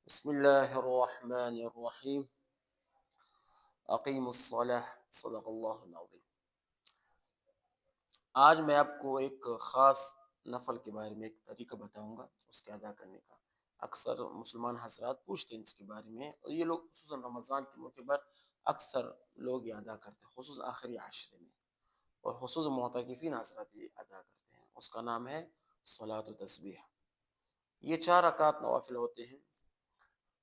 بسم الله الرحمن الرحیم. اقیم الصلاح. صدق اللہ العظیم. آج میں آپ کو ایک خاص نفل کے بارے میں ایک طریقہ بتاؤں گا اس کے ادا کرنے کا. اکثر مسلمان حضرات پوچھتے ہیں اس کے بارے میں، اور یہ لوگ خصوصاً رمضان کے موقع پر اکثر لوگ یہ ادا کرتے ہیں، خصوصاً آخری عشرے میں، اور خصوصاً معتکفین حضرات یہ ادا کرتے ہیں. اس کا نام ہے صلاۃ و تسبیح. یہ 4 رکعت نوافل ہوتے ہیں.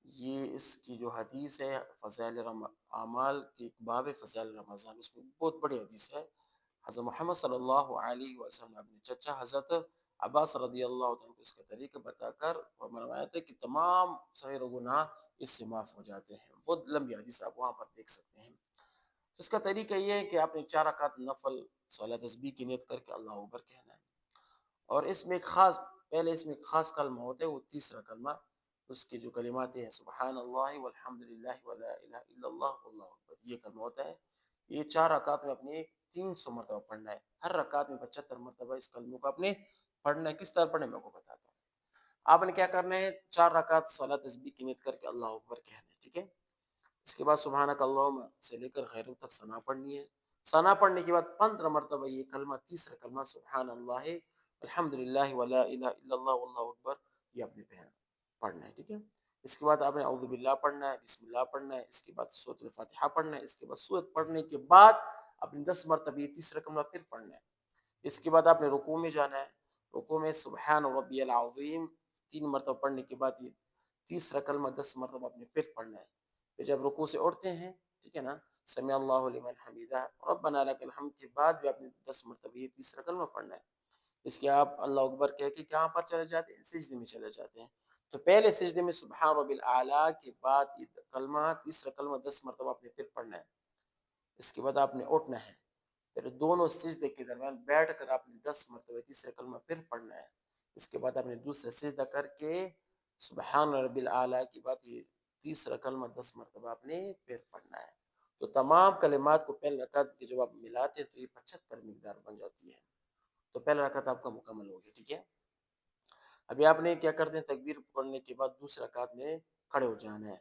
یہ اس کی جو حدیث ہے فضائل اعمال کی ایک باب ہے، فضائل رمضان، اس میں بہت بڑی حدیث ہے. حضرت محمد صلی اللہ علیہ وسلم نے اپنے چچا حضرت عباس رضی اللہ عنہ کو اس کا طریقہ بتا کر فرمایا تھا کہ تمام صغیر و گناہ اس سے معاف ہو جاتے ہیں. بہت لمبی حدیث آپ وہاں پر دیکھ سکتے ہیں. اس کا طریقہ یہ ہے کہ آپ نے 4 رکعت نفل صلاۃ تسبیح کی نیت کر کے اللہ اکبر کہنا ہے. اور اس میں ایک خاص، پہلے اس میں ایک خاص کلمہ ہوتا ہے، وہ تیسرا کلمہ. اس کے جو کلمات ہیں سبحان اللہ والحمد للہ ولا الہ الا اللہ واللہ اکبر، یہ کلمہ ہوتا ہے. یہ 4 رکعت میں اپنے 300 مرتبہ پڑھنا ہے. ہر رکعت میں 75 مرتبہ اس کلموں کو اپنے پڑھنا ہے. کس طرح پڑھنا ہے میں کو بتاتا ہوں. آپ نے کیا کرنا ہے، 4 رکعت صلاۃ تسبیح کی نیت کر کے اللہ اکبر کہنا ہے، ٹھیک ہے. اس کے بعد سبحانک اللہم سے لے کر خیروں تک ثنا پڑھنی ہے. ثنا پڑھنے کے بعد 15 مرتبہ یہ کلمہ، تیسرا کلمہ سبحان اللہ الحمد للہ ولا الہ الا اللہ واللہ اکبر، یہ اپنے پڑھنا ہے، ٹھیک ہے. اس کے بعد آپ نے اعوذ باللہ پڑھنا ہے، بسم اللہ پڑھنا ہے. اس کے بعد سورۃ الفاتحہ پڑھنا ہے. اس کے بعد سورت پڑھنے کے بعد اپنے 10 مرتبہ یہ تیسرا کلمہ پھر پڑھنا ہے. اس کے بعد آپ نے رکوع میں جانا ہے. رکوع میں سبحان ربی العظیم 3 مرتبہ پڑھنے کے بعد یہ تیسرا کلمہ 10 مرتبہ آپ نے پھر پڑھنا ہے. پھر جب رکوع سے اٹھتے ہیں، ٹھیک ہے نا، سمع اللہ لمن حمیدہ ربنا لک الحمد کے بعد بھی آپ نے 10 مرتبہ یہ تیسرا کلمہ پڑھنا ہے. اس کے آپ اللہ اکبر کہہ کے کہاں پر چلے جاتے ہیں، سجدے میں چلے جاتے ہیں. تو پہلے سجدے میں سبحان رب الاعلیٰ کے بعد یہ کلمہ، تیسرا کلمہ 10 مرتبہ آپ نے پھر پڑھنا ہے. اس کے بعد آپ نے اٹھنا ہے. پھر دونوں سجدے کے درمیان بیٹھ کر آپ نے 10 مرتبہ تیسرا کلمہ پھر پڑھنا ہے. اس کے بعد آپ نے دوسرا سجدہ کر کے سبحان رب الاعلیٰ کی بات، یہ تیسرا کلمہ 10 مرتبہ آپ نے پھر پڑھنا ہے. تو تمام کلمات کو پہلے رکعت کے جب آپ ملاتے ہیں تو یہ 75 مقدار بن جاتی ہے. تو پہلا رکعت آپ کا مکمل ہو گیا، ٹھیک ہے. ابھی آپ نے کیا کرتے ہیں، تکبیر پڑھنے کے بعد دوسرا رکعت میں کھڑے ہو جانا ہے.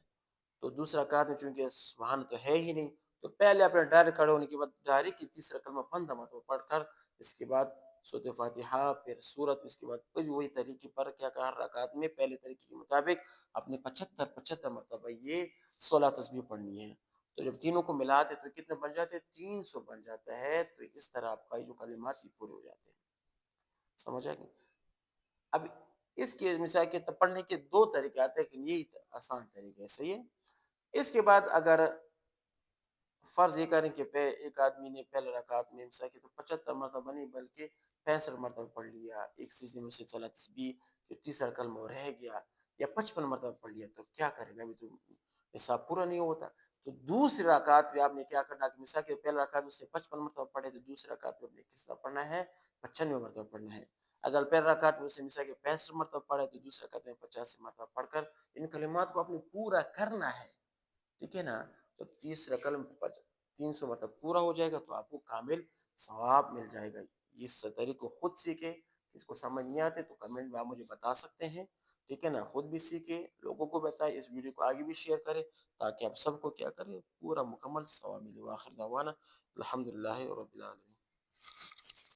تو دوسرا رکعت میں چونکہ سبحان تو ہے ہی نہیں، تو پہلے اپنے ڈائریکٹ کھڑے ہونے کے بعد ڈائریکٹ تیسرا کلمہ 15 مرتبہ پڑھ کر اس کے بعد سورۃ فاتحہ پھر سورت، اس کے بعد پھر وہی طریقے پر کیا کہا، رکعت میں پہلے طریقے کے مطابق اپنے 75 مرتبہ یہ 16 تسبیح پڑھنی ہے. تو جب تینوں کو ملاتے تو کتنے بن جاتے ہیں، 300 بن جاتا ہے. تو اس طرح آپ کا جو کلمات یہ پورے ہو جاتے ہیں. سمجھ آئے گی. اب اس کے مثال کے پڑھنے کے 2 طریقے آتے ہیں، لیکن یہی آسان طریقہ ہے، صحیح ہے. اس کے بعد اگر فرض یہ کریں کہ ایک آدمی نے پہلے رکعت میں مثال کے تو 75 مرتبہ نہیں بلکہ 65 مرتبہ پڑھ لیا، ایک سجدے میں سے چلا تسبیح، پھر تیسرا کلمہ رہ گیا، یا 55 مرتبہ پڑھ لیا، تو کیا کرے گا، ابھی تو حساب پورا نہیں ہوتا. تو دوسری رکعت میں آپ نے کیا کرنا کہ مثال کے پہلے رکعت میں اس نے 55 مرتبہ پڑھے، تو دوسری رکعت میں آپ نے کس طرح پڑھنا ہے، 95 مرتبہ پڑھنا ہے. اگر پہلے رکعت میں اسے مثال کے 65 مرتبہ پڑھے تو دوسری رکعت میں 85 مرتبہ پڑھ کر ان کلمات کو آپ نے پورا کرنا ہے، ٹھیک ہے نا. تو تیسرا کلم 300 مرتبہ پورا ہو جائے گا تو آپ کو کامل ثواب مل جائے گا. اس طریقے کو خود سیکھے. اس کو سمجھ نہیں آتے تو کمنٹ میں آپ مجھے بتا سکتے ہیں، ٹھیک ہے نا. خود بھی سیکھے، لوگوں کو بتائے، اس ویڈیو کو آگے بھی شیئر کرے تاکہ آپ سب کو کیا کرے، پورا مکمل ثواب ملے. وآخر دعوانا الحمدللہ رب العالمین.